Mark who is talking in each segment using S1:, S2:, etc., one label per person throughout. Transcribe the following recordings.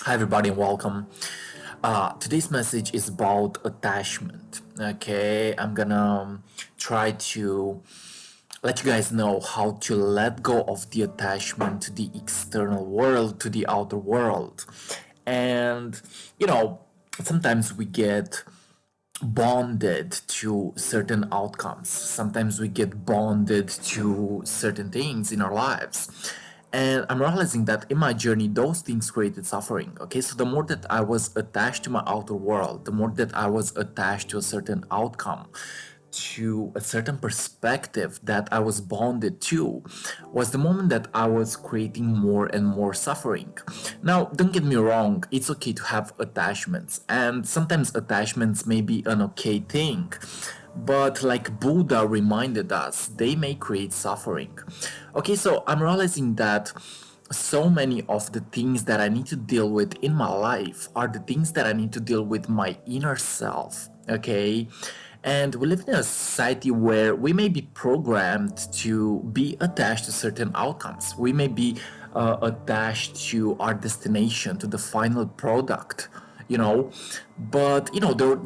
S1: Hi everybody and welcome. Today's message is about attachment. Okay, I'm gonna try to let you guys know how to let go of the attachment to the external world, to the outer world. And you know, sometimes we get bonded to certain outcomes. Sometimes we get bonded to certain things in our lives. And I'm realizing that in my journey, those things created suffering. Okay, so the more that I was attached to my outer world, the more that I was attached to a certain outcome, to a certain perspective that I was bonded to, was the moment that I was creating more and more suffering. Now, don't get me wrong, it's okay to have attachments, and sometimes attachments may be an okay thing. But like Buddha reminded us, they may create suffering. Okay, so I'm realizing that so many of the things that I need to deal with in my life are the things that I need to deal with my inner self. Okay, and we live in a society where we may be programmed to be attached to certain outcomes. We may be attached to our destination, to the final product, you know. But,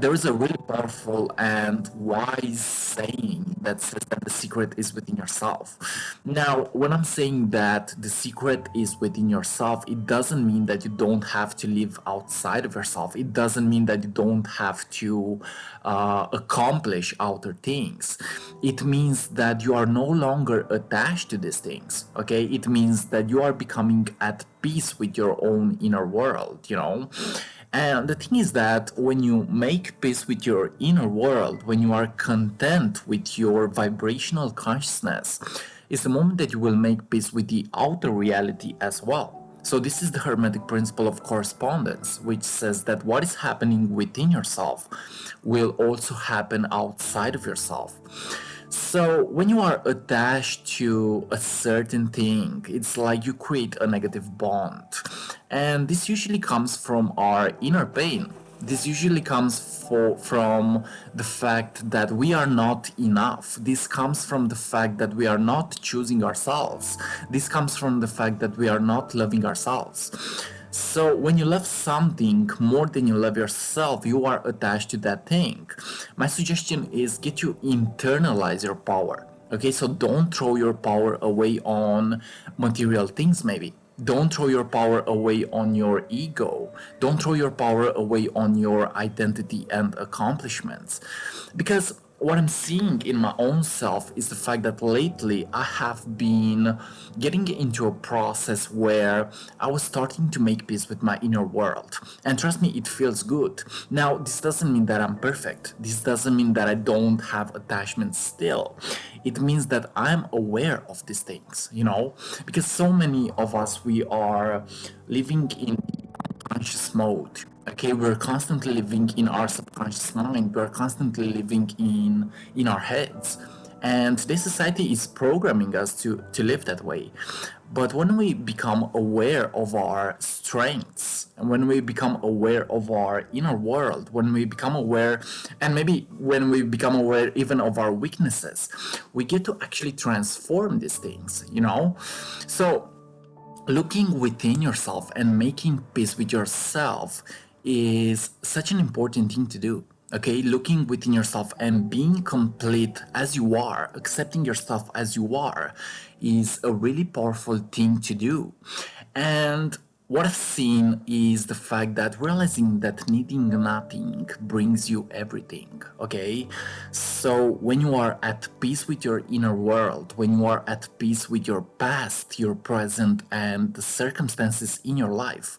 S1: there is a really powerful and wise saying that says that the secret is within yourself. Now, when I'm saying that the secret is within yourself, it doesn't mean that you don't have to live outside of yourself. It doesn't mean that you don't have to accomplish outer things. It means that you are no longer attached to these things. Okay, it means that you are becoming at peace with your own inner world. And the thing is that when you make peace with your inner world, when you are content with your vibrational consciousness, is the moment that you will make peace with the outer reality as well. So this is the Hermetic principle of correspondence, which says that what is happening within yourself will also happen outside of yourself. So when you are attached to a certain thing, it's like you create a negative bond. And this usually comes from our inner pain. This usually comes from the fact that we are not enough. This comes from the fact that we are not choosing ourselves. This comes from the fact that we are not loving ourselves. So when you love something more than you love yourself, you are attached to that thing. My suggestion is get you internalize your power. Okay, so don't throw your power away on material things maybe. Don't throw your power away on your ego. Don't throw your power away on your identity and accomplishments. Because what I'm seeing in my own self is the fact that lately I have been getting into a process where I was starting to make peace with my inner world. And trust me, it feels good. Now, this doesn't mean that I'm perfect. This doesn't mean that I don't have attachments still. It means that I'm aware of these things, because so many of us, we are living in conscious mode. Okay, we're constantly living in our subconscious mind. We're constantly living in our heads, and this society is programming us to live that way. But when we become aware of our strengths, and when we become aware of our inner world, when we become aware, and maybe when we become aware even of our weaknesses, we get to actually transform these things. So looking within yourself and making peace with yourself is such an important thing to do. Okay, looking within yourself and being complete as you are, accepting yourself as you are, is a really powerful thing to do. And what I've seen is the fact that realizing that needing nothing brings you everything. Okay, so when you are at peace with your inner world, when you are at peace with your past, your present, and the circumstances in your life,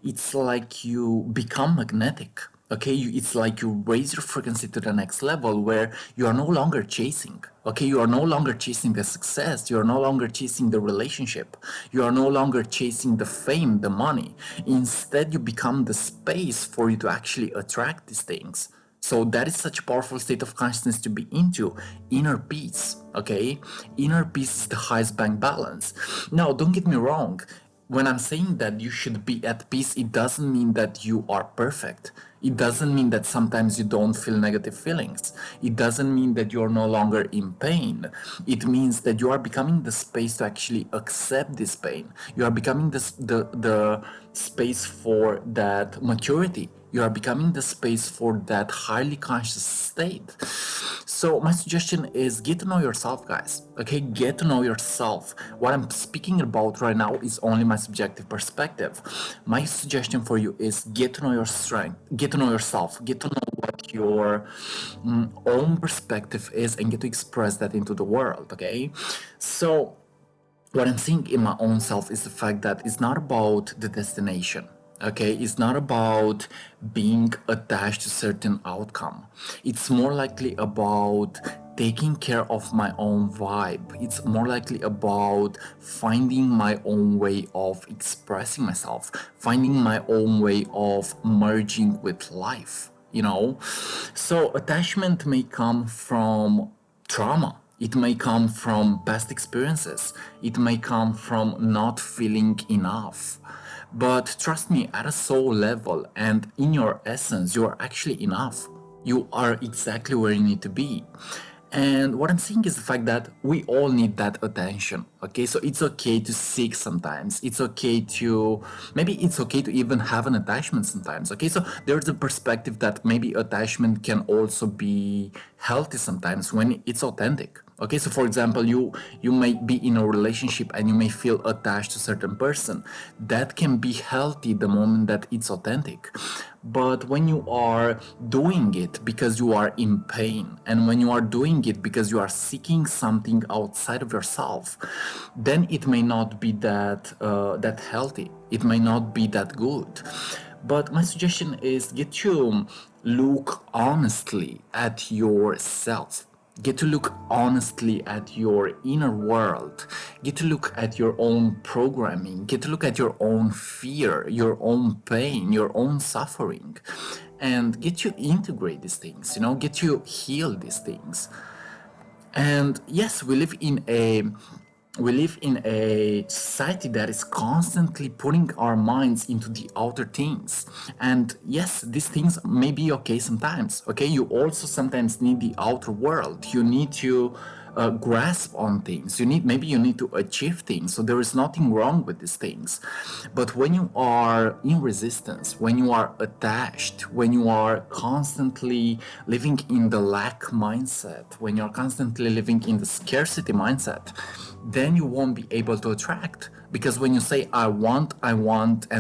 S1: it's like you become magnetic. Okay, it's like you raise your frequency to the next level where you are no longer chasing. Okay, you are no longer chasing the success, you are no longer chasing the relationship, you are no longer chasing the fame, the money. Instead, you become the space for you to actually attract these things. So that is such a powerful state of consciousness to be into. Inner peace. Okay, inner peace is the highest bank balance. Now, don't get me wrong, when I'm saying that you should be at peace, it doesn't mean that you are perfect. It doesn't mean that sometimes you don't feel negative feelings. It doesn't mean that you're no longer in pain. It means that you are becoming the space to actually accept this pain. You are becoming the space for that maturity. You are becoming the space for that highly conscious state. So my suggestion is get to know yourself, guys. Okay, get to know yourself. What I'm speaking about right now is only my subjective perspective. My suggestion for you is get to know your strength, get to know yourself, get to know what your own perspective is, and get to express that into the world. Okay, so what I'm seeing in my own self is the fact that it's not about the destination. Okay, it's not about being attached to certain outcome. It's more likely about taking care of my own vibe. It's more likely about finding my own way of expressing myself, finding my own way of merging with life, you know? So attachment may come from trauma. It may come from past experiences. It may come from not feeling enough. But trust me, at a soul level and in your essence, you are actually enough. You are exactly where you need to be. And what I'm saying is the fact that we all need that attention. Okay, so it's okay to seek sometimes. It's okay to, maybe it's okay to even have an attachment sometimes. Okay, so there's a perspective that maybe attachment can also be healthy sometimes when it's authentic. Okay, so for example, you may be in a relationship and you may feel attached to a certain person. That can be healthy the moment that it's authentic. But when you are doing it because you are in pain, and when you are doing it because you are seeking something outside of yourself, then it may not be that healthy. It may not be that good. But my suggestion is get to look honestly at yourself. Get to look honestly at your inner world. Get to look at your own programming. Get to look at your own fear, your own pain, your own suffering. And get to integrate these things, get to heal these things. And yes, we live in a society that is constantly putting our minds into the outer things. And yes, these things may be okay sometimes. Okay, you also sometimes need the outer world. You need to grasp on things. Maybe you need to achieve things. So there is nothing wrong with these things. But when you are in resistance, when you are attached, when you are constantly living in the lack mindset, when you're constantly living in the scarcity mindset, then you won't be able to attract. Because when you say I want, and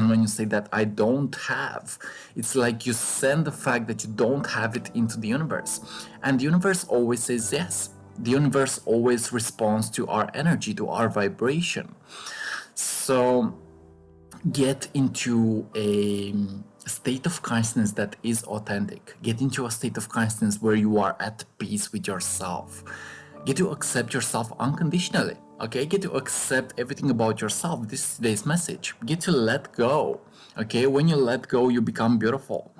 S1: when you say that I don't have, it's like you send the fact that you don't have it into the universe. And the universe always says yes. The universe always responds to our energy, to our vibration. So get into a state of consciousness that is authentic. Get into a state of consciousness where you are at peace with yourself. Get to accept yourself unconditionally. Okay, get to accept everything about yourself. This is today's message. Get to let go. Okay, when you let go, you become beautiful.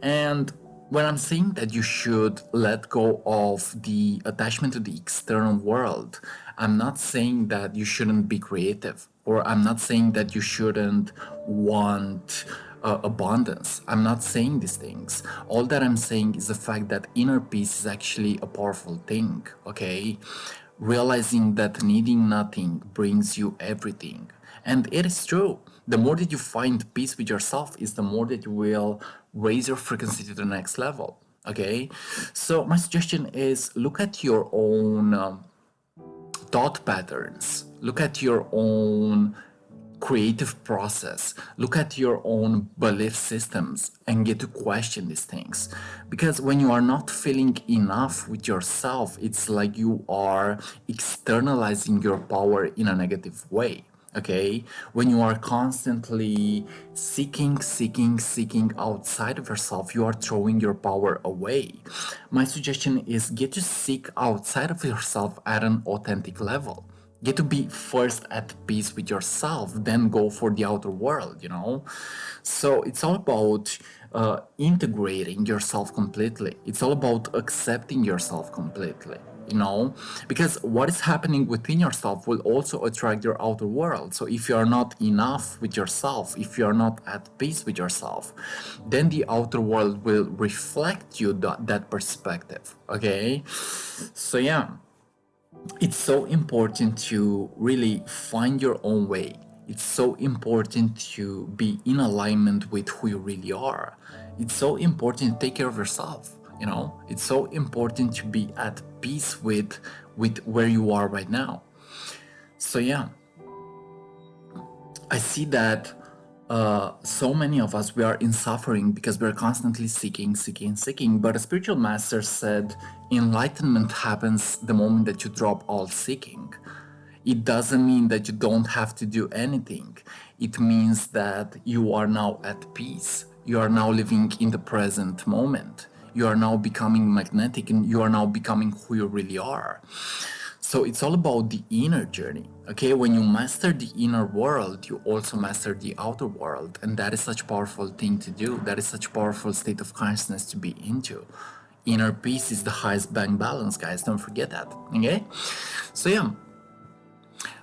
S1: And when I'm saying that you should let go of the attachment to the external world, I'm not saying that you shouldn't be creative, or I'm not saying that you shouldn't want abundance. I'm not saying these things. All that I'm saying is the fact that inner peace is actually a powerful thing, okay? Realizing that needing nothing brings you everything. And it is true. The more that you find peace with yourself is the more that you will raise your frequency to the next level. Okay? So my suggestion is look at your own thought patterns. Look at your own creative process. Look at your own belief systems and get to question these things. Because when you are not feeling enough with yourself, it's like you are externalizing your power in a negative way. Okay, when you are constantly seeking outside of yourself, you are throwing your power away. My suggestion is get to seek outside of yourself at an authentic level. Get to be first at peace with yourself, then go for the outer world. So it's all about integrating yourself completely. It's all about accepting yourself completely. you know, because what is happening within yourself will also attract your outer world. So if you are not enough with yourself, if you are not at peace with yourself, then the outer world will reflect you that perspective. Okay, so yeah, it's so important to really find your own way. It's so important to be in alignment with who you really are. It's so important to take care of yourself. You know, it's so important to be at peace with where you are right now. So yeah, I see that so many of us, we are in suffering because we're constantly seeking. But a spiritual master said enlightenment happens the moment that you drop all seeking. It doesn't mean that you don't have to do anything. It means that you are now at peace. You are now living in the present moment. You are now becoming magnetic and you are now becoming who you really are. So it's all about the inner journey. Okay, when you master the inner world, you also master the outer world. And that is such a powerful thing to do. That is such a powerful state of consciousness to be into. Inner peace is the highest bank balance, guys. Don't forget that. Okay? So yeah.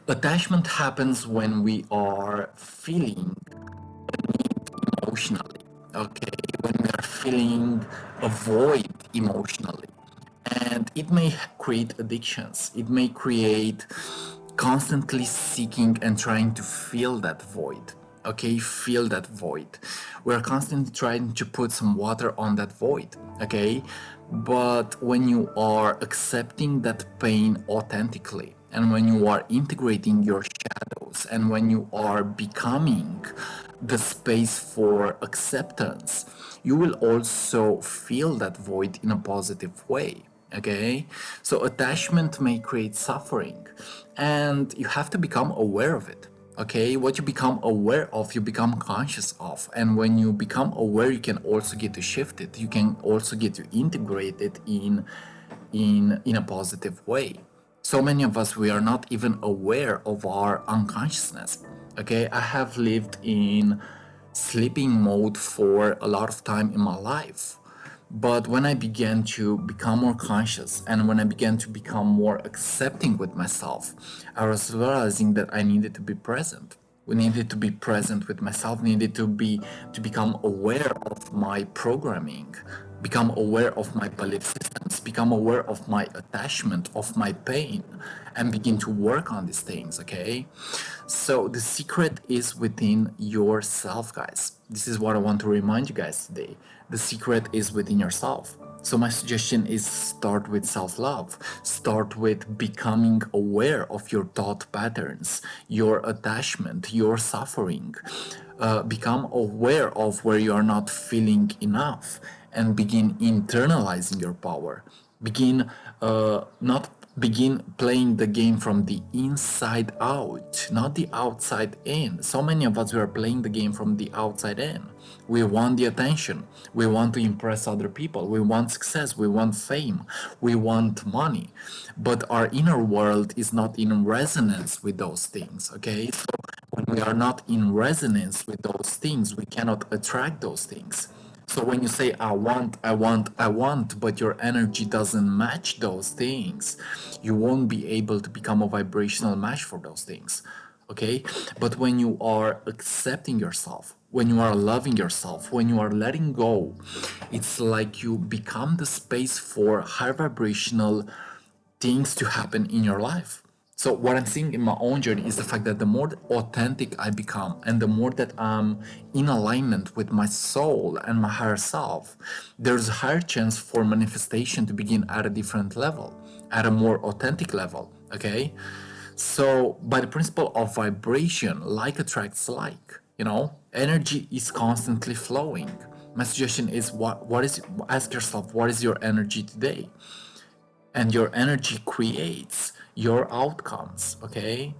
S1: Attachment happens when we are feeling emotionally, okay? When we are feeling a void emotionally. And it may create addictions. It may create constantly seeking and trying to fill that void. Okay, fill that void. We're constantly trying to put some water on that void. Okay, but when you are accepting that pain authentically, and when you are integrating your shadows, and when you are becoming the space for acceptance, you will also feel that void in a positive way. Okay, so attachment may create suffering, and you have to become aware of it. Okay, what you become aware of, you become conscious of, and when you become aware, you can also get to shift it. You can also get to integrate it in a positive way. So many of us, we are not even aware of our unconsciousness. Okay, I have lived in sleeping mode for a lot of time in my life. But when I began to become more conscious and when I began to become more accepting with myself, I was realizing that I needed to be present. We needed to be present with myself, needed to become aware of my programming, become aware of my belief systems, become aware of my attachment, of my pain, and begin to work on these things, okay? So the secret is within yourself, guys. This is what I want to remind you guys today. The secret is within yourself. So my suggestion is start with self-love. Start with becoming aware of your thought patterns, your attachment, your suffering. Become aware of where you are not feeling enough and begin internalizing your power. Not begin playing the game from the inside out, not the outside in. So many of us, we are playing the game from the outside in. We want the attention. We want to impress other people. We want success. We want fame. We want money. But our inner world is not in resonance with those things, okay? So when we are not in resonance with those things, we cannot attract those things. So when you say, I want, but your energy doesn't match those things, you won't be able to become a vibrational match for those things. Okay? But when you are accepting yourself, when you are loving yourself, when you are letting go, it's like you become the space for high vibrational things to happen in your life. So what I'm seeing in my own journey is the fact that the more authentic I become and the more that I'm in alignment with my soul and my higher self, there's a higher chance for manifestation to begin at a different level, at a more authentic level, okay? So by the principle of vibration, like attracts like, you know, energy is constantly flowing. My suggestion is ask yourself, what is your energy today? And your energy creates your outcomes, okay?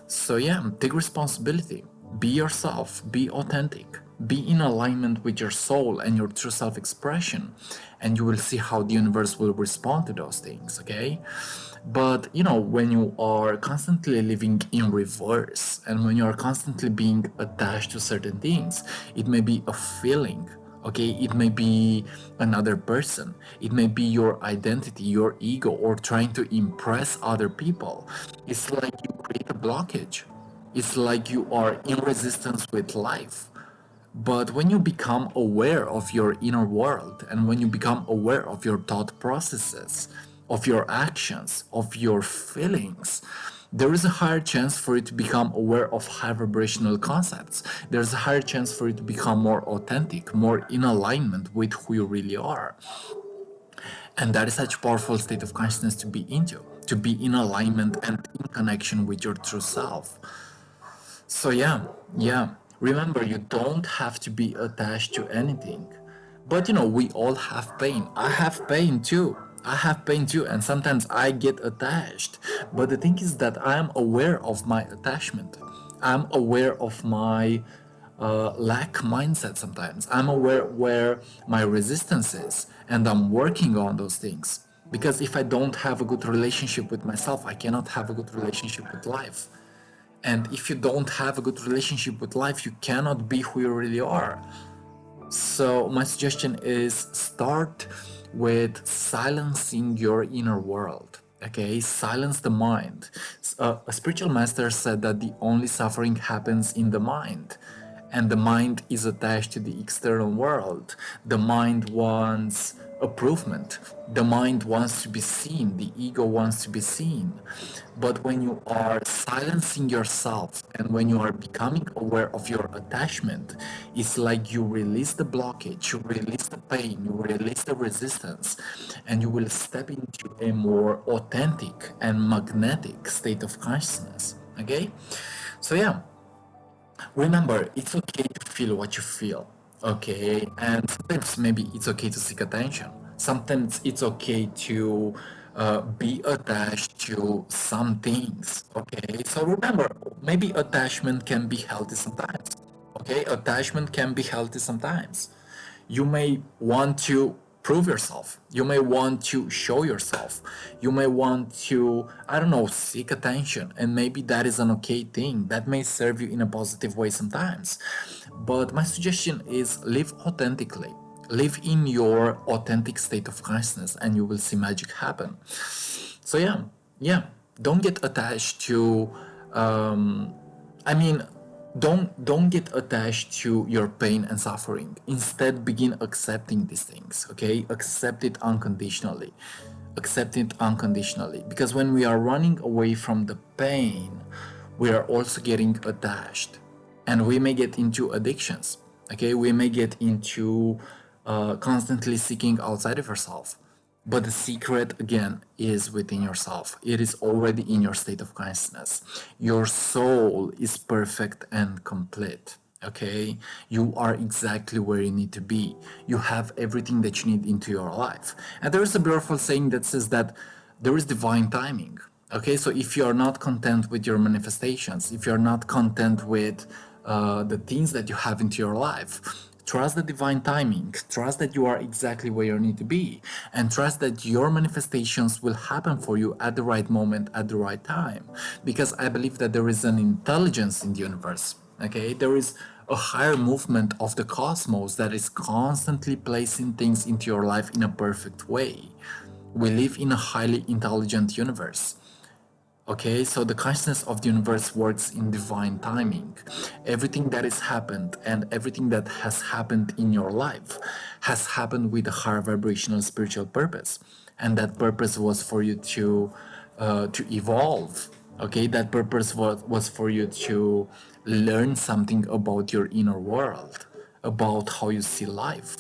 S1: So yeah, take responsibility, be yourself, be authentic, be in alignment with your soul and your true self-expression, and you will see how the universe will respond to those things, okay? But you know, when you are constantly living in reverse and when you are constantly being attached to certain things, it may be a feeling, Okay, it may be another person, it may be your identity, your ego, or trying to impress other people. It's like you create a blockage. It's like you are in resistance with life. But when you become aware of your inner world, and when you become aware of your thought processes, of your actions, of your feelings, there is a higher chance for you to become aware of high vibrational concepts. There's a higher chance for you to become more authentic, more in alignment with who you really are. And that is such a powerful state of consciousness to be into, to be in alignment and in connection with your true self. So yeah. Remember, you don't have to be attached to anything. But we all have pain. I have pain too. I have pain too, and sometimes I get attached. But the thing is that I am aware of my attachment. I'm aware of my lack mindset sometimes. I'm aware where my resistance is, and I'm working on those things. Because if I don't have a good relationship with myself, I cannot have a good relationship with life. And if you don't have a good relationship with life, you cannot be who you really are. So my suggestion is start with silencing your inner world. Okay, silence the mind. A spiritual master said that the only suffering happens in the mind, and the mind is attached to the external world. The mind wants approvement. The mind wants to be seen. The ego wants to be seen. But when you are silencing yourself and when you are becoming aware of your attachment, it's like you release the blockage, you release the pain, you release the resistance, and you will step into a more authentic and magnetic state of consciousness. Okay? So, yeah, remember, it's okay to feel what you feel. Okay? And sometimes maybe it's okay to seek attention. Sometimes it's okay to be attached to some things. Okay? So remember, maybe attachment can be healthy sometimes. Okay? Attachment can be healthy sometimes. You may want to prove yourself. You may want to show yourself. You may want to, I don't know, seek attention. And maybe that is an okay thing. That may serve you in a positive way sometimes. But my suggestion is live authentically. Live in your authentic state of consciousness and you will see magic happen. So yeah, don't get attached to I mean, don't get attached to your pain and suffering. Instead, begin accepting these things. Okay, accept it unconditionally. Accept it unconditionally. Because when we are running away from the pain, we are also getting attached, and we may get into addictions. Okay, we may get into constantly seeking outside of yourself. But the secret, again, is within yourself. It is already in your state of consciousness. Your soul is perfect and complete. Okay? You are exactly where you need to be. You have everything that you need into your life. And there is a beautiful saying that says that there is divine timing. Okay? So if you are not content with your manifestations, if you're not content with the things that you have into your life, trust the divine timing, trust that you are exactly where you need to be, and trust that your manifestations will happen for you at the right moment, at the right time. Because I believe that there is an intelligence in the universe, okay? There is a higher movement of the cosmos that is constantly placing things into your life in a perfect way. We live in a highly intelligent universe. Okay, so the consciousness of the universe works in divine timing. Everything that has happened and everything that has happened in your life has happened with a higher vibrational spiritual purpose, and that purpose was for you to evolve. Okay, that purpose was for you to learn something about your inner world, about how you see life,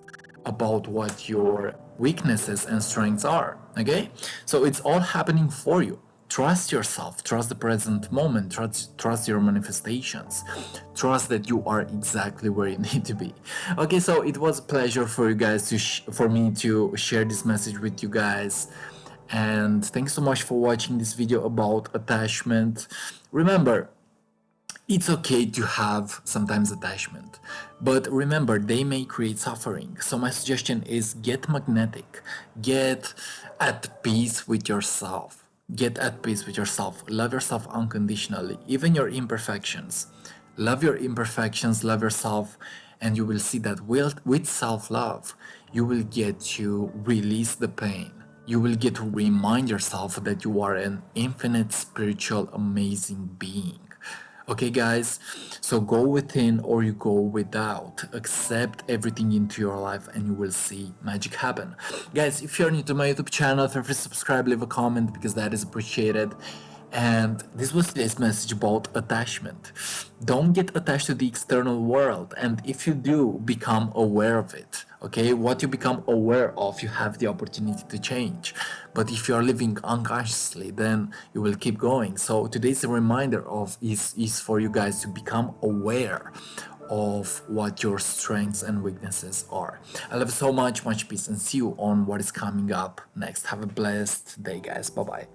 S1: about what your weaknesses and strengths are. Okay, so it's all happening for you. Trust yourself, trust the present moment, trust your manifestations, trust that you are exactly where you need to be. Okay, so it was a pleasure for you guys for me to share this message with you guys, and thanks so much for watching this video about attachment. Remember, it's okay to have sometimes attachment, but remember, they may create suffering. So my suggestion is get magnetic, get at peace with yourself. Get at peace with yourself. Love yourself unconditionally, even your imperfections. Love your imperfections, love yourself, and you will see that with self-love you will get to release the pain. You will get to remind yourself that you are an infinite spiritual amazing being. Okay, guys, so go within or you go without. Accept everything into your life and you will see magic happen. Guys, if you're new to my YouTube channel, feel free to subscribe, leave a comment because that is appreciated. And this was today's message about attachment. Don't get attached to the external world, and if you do, become aware of it. Okay, what you become aware of, you have the opportunity to change. But if you are living unconsciously, then you will keep going. So today's reminder of is for you guys to become aware of what your strengths and weaknesses are. I love you so much, much peace, and see you on what is coming up next. Have a blessed day, guys. Bye bye.